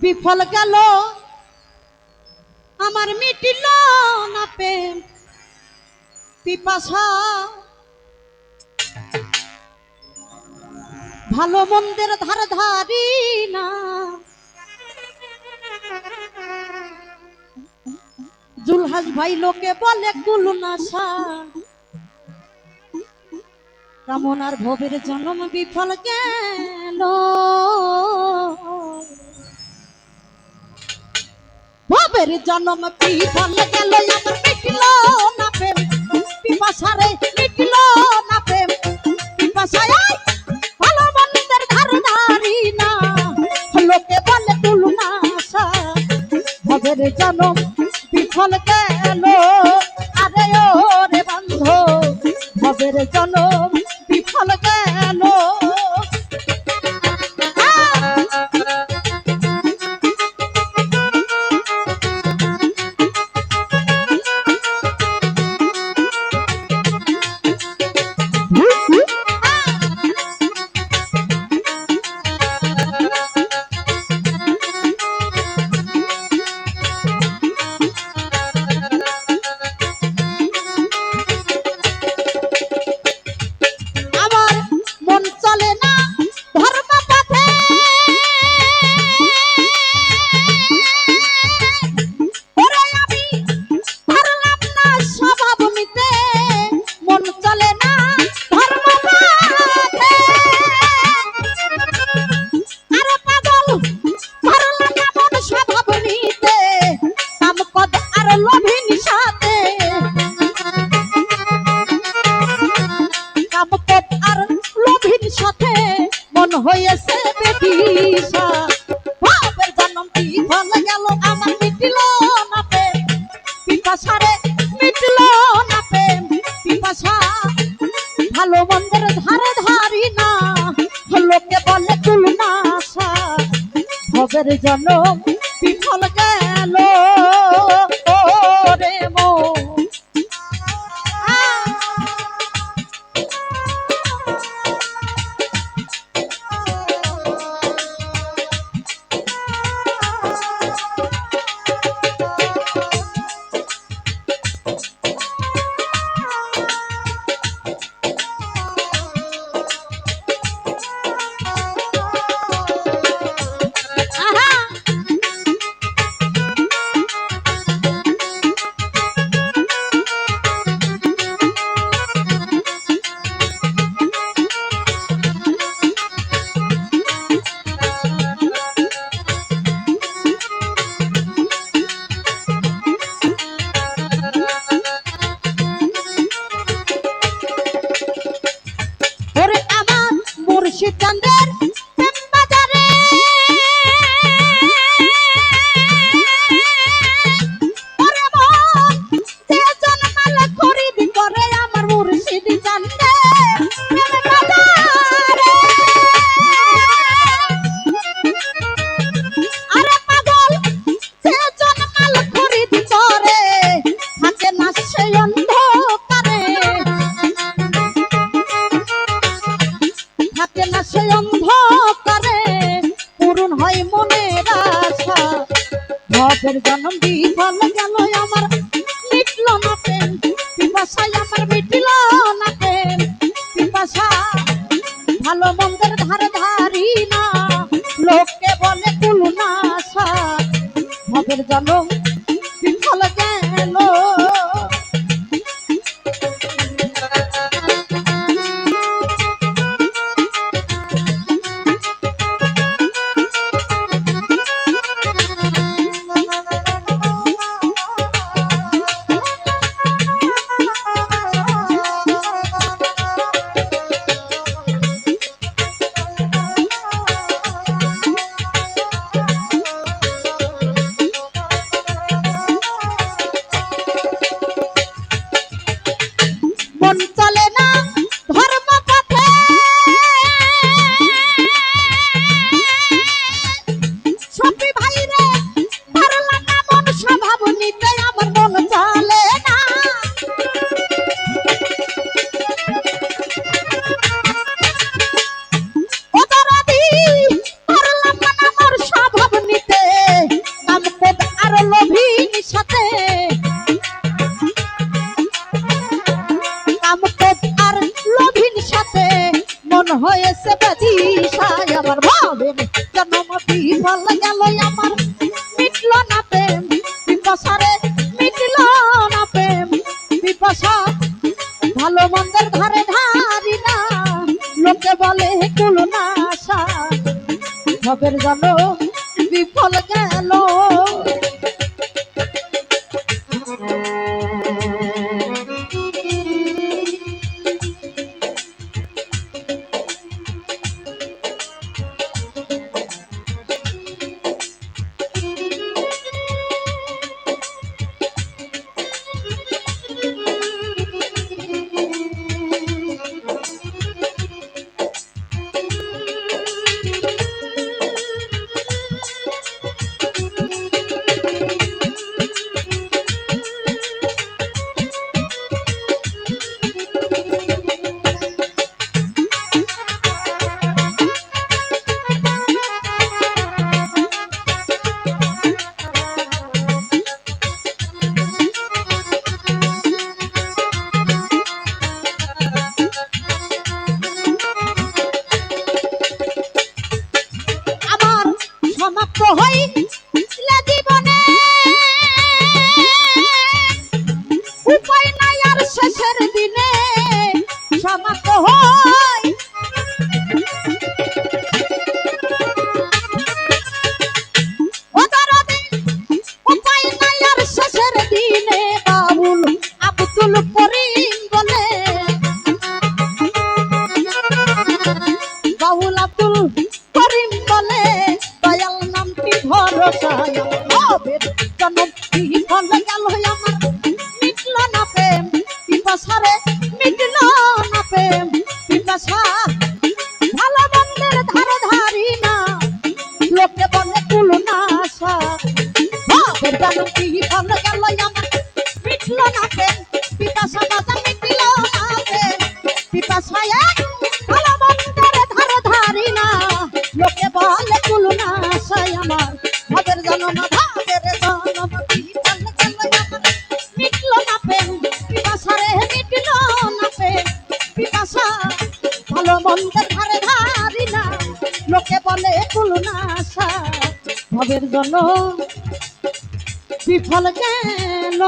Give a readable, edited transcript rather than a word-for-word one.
বিফল গেল আমার মিটিল না প্রেম পিপাসা ভালো মন্দের ধার ধারি না জুলহাস ভাই লোকে বলে কুলনাশা কামনার ভবের জন্ম বিফল গেল ভবের জন্ম বিফল গেল আমার মিটিল না প্রেম পিপাসারে মিটিল না প্রেম পিপাসায় ভালো মন্দের ধার ধারি না লোকে বলে তুলনাশা ভবের জন্ম বিফল গেল আরে ও রে বন্ধু ভবের জন্ম বিফল গেল হয়েছে বেটিসা বাপের জন্ম বিফল গেল আমার মিটিল না প্রেম পিপাসারে মিটিল না প্রেম পিপাসা ভালো মন্দের ধারে ধারি না লোকে বলে তুলনাশা ভবের জন্ম বিফল গেল রে মো মুর্শিদাবাদের প্রেম বাজারে ওরে মন যে জন্মাল খরিদ করে আমার মুর্শিদ চান্দে প্রেম বাজারে আরে পাগল যে জন্মাল খরিদ করে থাকে না সে অন্ধকারে থাকে না সে অন্ধকারে পূরণ হয় মনের আশা ভবের জন্ম বিফল গেল আমার মিটল না প্রেম পিপাসায় আমার মিটল না প্রেম পিপাসা ভালো মন্দের ধারে ধারি না লোকে বলে তুলনাশা ভবের জন্ম বিফল গেল বিফল গেল আমার মিটল না প্রেম পিপাসারে মিটল না প্রেম পিপাসা ভালো মন্দের ধারে ধারি না লোকে বলে কুল না আশা ভবের জানো বিফল গেল সমাপ্ত হইলে জীবনে উপায় নাই আর শেষের দিনে সমাপ্ত হয় উপায় নাই আর শেষের দিনে বাবুল আব্দুল করিম বলে বাবুল আব্দুল করিম বলে দয়াল নামটি ভরসায় ভবের জনম বিফল গেল আমার মিটল না প্রেম পিপাসারে মিটল না প্রেম পিপাসা ভালো মন্দের ধারে ধারি না লোকে বলে কুল না আশা ভবের জনম বিফল গেল আমার মিটল না প্রেম পিপাসা বাজা মিটল না প্রেম পিপাসায় ভালো মন্দের ধারে ধারি না লোকে বলে কুল না আশায় আমার ভবের জনম বিফল গেল আমার মিটল না প্রেম পিপাসারে মিটল না প্রেম পিপাসা ভালো মন্দের ধারে ধারি না লোকে বলে কুল না আশা ভবের জনম বিফল গেল